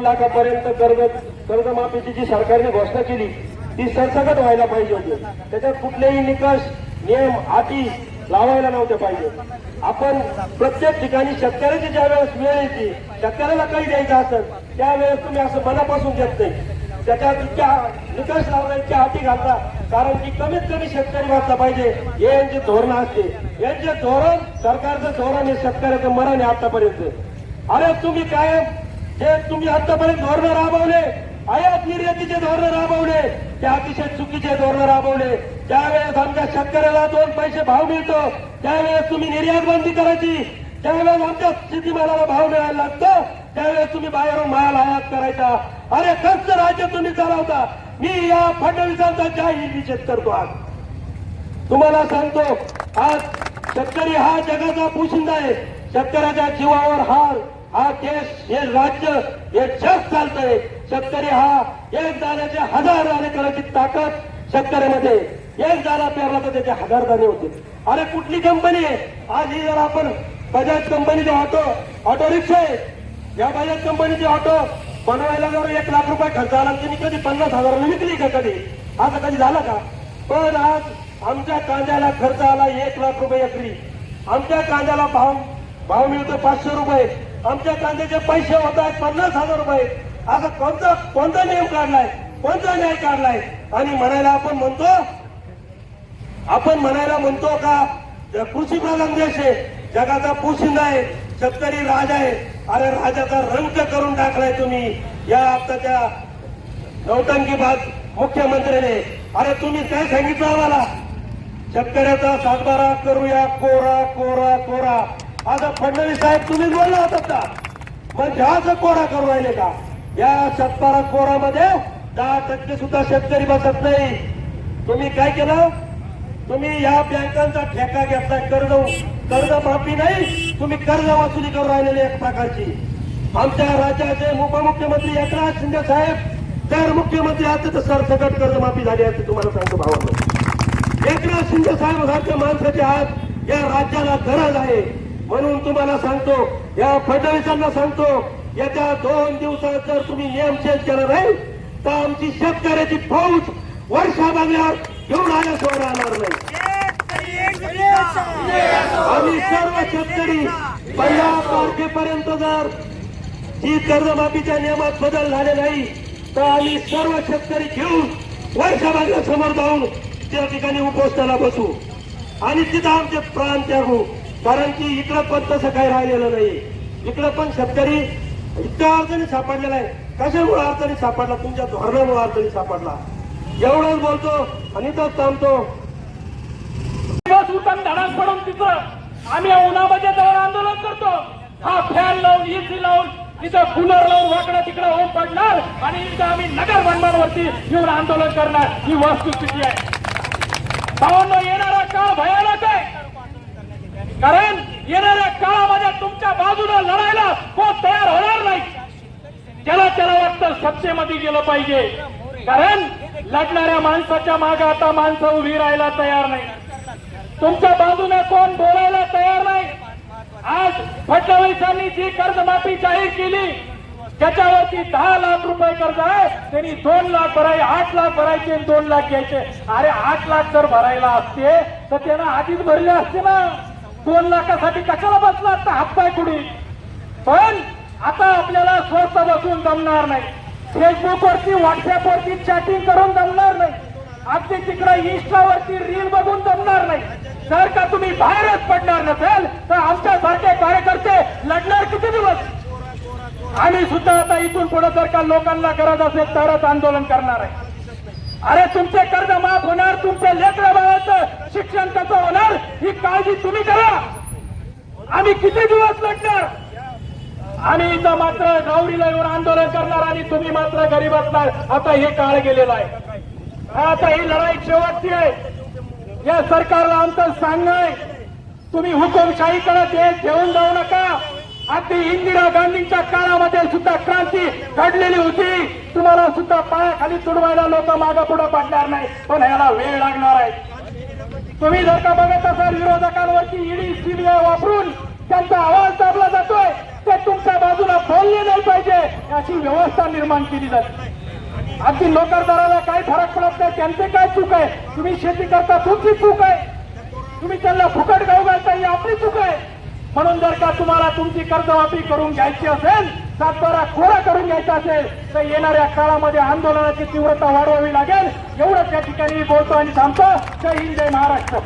लाखापर्यंत कर्जमाफीची जी सरकारने घोषणा केली ती सरसकट व्हायला पाहिजे होती. त्याच्यात कुठलेही निकष नियम अटी लावायला नव्हते पाहिजे. आपण प्रत्येक ठिकाणी शेतकऱ्याची ज्या वेळेस वेळ येते शेतकऱ्याला काही द्यायचं असेल त्यावेळेस तुम्ही असं मनापासून देत नाही. त्याच्यात इतक्या निकष लावण्याची अटी घालता कारण की कमीत कमी शेतकरी वाचला पाहिजे हे यांचे धोरण असते. यांचे धोरण सरकारचं धोरण हे शेतकऱ्याचं मरण आहे आतापर्यंत. अरे तुम्ही काय जे तुम्ही आतापर्यंत धोरण राबवले आयात निर्यातीचे धोरण राबवले ते अतिशय चुकीचे धोरण राबवले. त्यावेळेस आमच्या शेतकऱ्याला 2 पैसे भाव मिळतो त्यावेळेस तुम्ही निर्यात बंदी करायची. त्यावेळेस आमच्या शेतीमालाला भाव मिळायला लागतो त्यावेळेस तुम्ही बाहेरून माल आयात करायचा. अरे कसं राज्य तुम्ही चालवता. मी या फडणवीसांचा जाहीर निषेध करतो. आज तुम्हाला सांगतो आज शेतकरी हा जगाचा पोशिंदा आहे. शेतकऱ्याच्या जीवावर हा देश हे राज्य हे जग चालतंय. शेतकरी हा एक दाण्याचे 1000 दाणे करायची ताकद शेतकऱ्यामध्ये. एक दाणा पेरला तर त्याचे 1000 दाणे होते. अरे कुठली कंपनी आहे आज ही जर आपण बजाज कंपनीचे ऑटो रिक्षा आहे या बजाज कंपनीचे ऑटो बनवायला जर 1 लाख रुपये खर्च आला त्यांनी कधी 50,000 विकली का कधी असं कधी झालं का. पण आज आमच्या कांद्याला खर्च आला 1 लाख रुपये एकरी. आमच्या कांद्याला भाव मिळतो 500 रुपये. आमच्या कांद्याचे पैसे होत आहेत 50,000 रुपये. असं कोणता नियम काढलाय कोणता न्याय काढलाय. आणि म्हणायला म्हणतो का कृषी प्रधान देश आहे जगाचा पोशिंदा आहे शेतकरी राजा आहे. अरे राजाचा रंग करून टाकलाय तुम्ही या आताच्या नौटंकीबाज मुख्यमंत्र्याने. अरे तुम्ही काय सांगितलं आम्हाला शेतकऱ्याचा 7-12 करूया कोरा कोरा कोरा. आता फडणवीस साहेब तुम्हीच बोलला होता का मग ह्याच कोरा करू राहिले का. या 7-12 कोरामध्ये 10% सुद्धा शेतकरी बसत नाही. तुम्ही काय केलं तुम्ही या बँकांचा ठेका घेतला. कर्जमाफी नाही तुम्ही कर्ज वसुली करून राहिलेली एक प्रकारची. आमच्या राज्याचे उपमुख्यमंत्री एकनाथ शिंदे साहेब जर मुख्यमंत्री असते तर सरसकट कर्जमाफी झाली असते. तुम्हाला सांगतो भावांनो एकनाथ शिंदे साहेब सारख्या माणसाची आज या राज्याला गरज आहे. म्हणून तुम्हाला सांगतो या फडणवीसांना सांगतो येत्या 2 दिवसात जर तुम्ही नियम चेंज केला नाही तर आमची शेतकऱ्याची फौज वर्षा बंगल्यावर घेऊन आल्याशिवाय राहणार नाही. आम्ही सर्व शेतकरी 15 तारखेपर्यंत जर ही कर्जमाफीच्या नियमात बदल झाले नाही तर आम्ही सर्व शेतकरी घेऊन वर्षा बंगल्यासमोर जाऊन त्या ठिकाणी उपोषणाला बसू आणि तिथं आमचे प्राण त्यागू. कारण की इकडं पण तसं काही राहिलेलं नाही. इकडं पण शेतकरी इतका अडचणी सापडलेला आहे. कशामुळे अडचणी सापडला तुमच्या धोरणामुळे अडचणी सापडला. एवढंच बोलतो आणि तर थांबतो. बस उठून धडास पडून तिथं आम्ही उन्हामध्ये जाऊन आंदोलन करतो. हा फॅन लावून एसी लावून तिथं कूलर लावून वाकडा तिकडं होऊन पडणार आणि इथं आम्ही नगर बनमांवरती येऊन आंदोलन करणार ही वस्तुस्थिती आहे. भावांनो येणारा काळ भयानक आहे. कारण येणाऱ्या काळामध्ये तुमच्या बाजूला लढायला कोण तयार होणार नाही. ज्याला वाटतं सत्तेमध्ये गेलं पाहिजे. कारण लढणाऱ्या माणसाच्या मागे आता माणसं उभी राहायला तयार नाही. तुमच्या बाजूने कोण बोलायला तयार नाही. आज फडणवीसांनी जी कर्जमाफी जाहीर केली त्याच्यावरती 10 लाख रुपये कर्ज आहे त्यांनी 2 लाख भराय 8 लाख भरायचे आणि 2 लाख घ्यायचे. अरे 8 लाख जर भरायला असते तर त्यांना आधीच भरले असते ना. 2 लाखासाठी कशाला बसला असता हातपाय कुडी. पण आता आपल्याला स्वस्त बसून जमणार नाही. फेसबुक वरती व्हॉट्सअप वरती चॅटिंग करून जमणार नाही. अगदी तिकडे इंस्टावरती रील बघून जमणार नाही. जर का तुम्ही बाहेरच पडणार नसेल तर आमच्यासारखे कार्यकर्ते लढणार किती दिवस. आम्ही सुद्धा आता इथून पुढे जर का लोकांना गरज असेल तरच आंदोलन करणार आहे. अरे तुमचे कर्ज माफ होणार तुमच्या लेकरा बाळाचं शिक्षण कसं होणार ही काळजी तुम्ही करा. आम्ही किती दिवस लढणार. आम्ही इथं मात्र गावडीला येऊन आंदोलन करणार आणि तुम्ही मात्र घरी बसणार. आता हे काळ गेलेलं आहे. आता ही लढाई शेवटची आहे. या सरकारला आमचं सांगणं आहे तुम्ही हुकुमशाहीकडे देश घेऊन जाऊ नका. अगदी इंदिरा गांधींच्या काळामध्ये सुद्धा क्रांती घडलेली होती. तुम्हाला सुद्धा पायाखाली तुडवायला लोक मागे पुढे पडणार नाही. पण याला वेळ लागणार आहे. तुम्ही जर का बघत असाल विरोधकांवरती ईडी सीबीआय वापरून त्यांचा आवाज दाबला जातोय ते तुमच्या बाजूला बोलले नाही पाहिजे याची व्यवस्था निर्माण केली जाते. अगदी नोकरदाराला काही फरक पडत नाही, त्यांचे काय चूक आहे? तुम्ही शेती करता, तुमची चूक आहे. तुम्ही त्यांना फुकट गाव घालता, ही आपली चूक आहे. म्हणून जर का तुम्हाला तुमची कर्जमाफी करून घ्यायची असेल, सातबारा कोरा करून घ्यायचा असेल, तर येणाऱ्या काळामध्ये आंदोलनाची तीव्रता वाढवावी लागेल. एवढंच या ठिकाणी बोलतो आणि थांबतो. जय हिंद, जय महाराष्ट्र.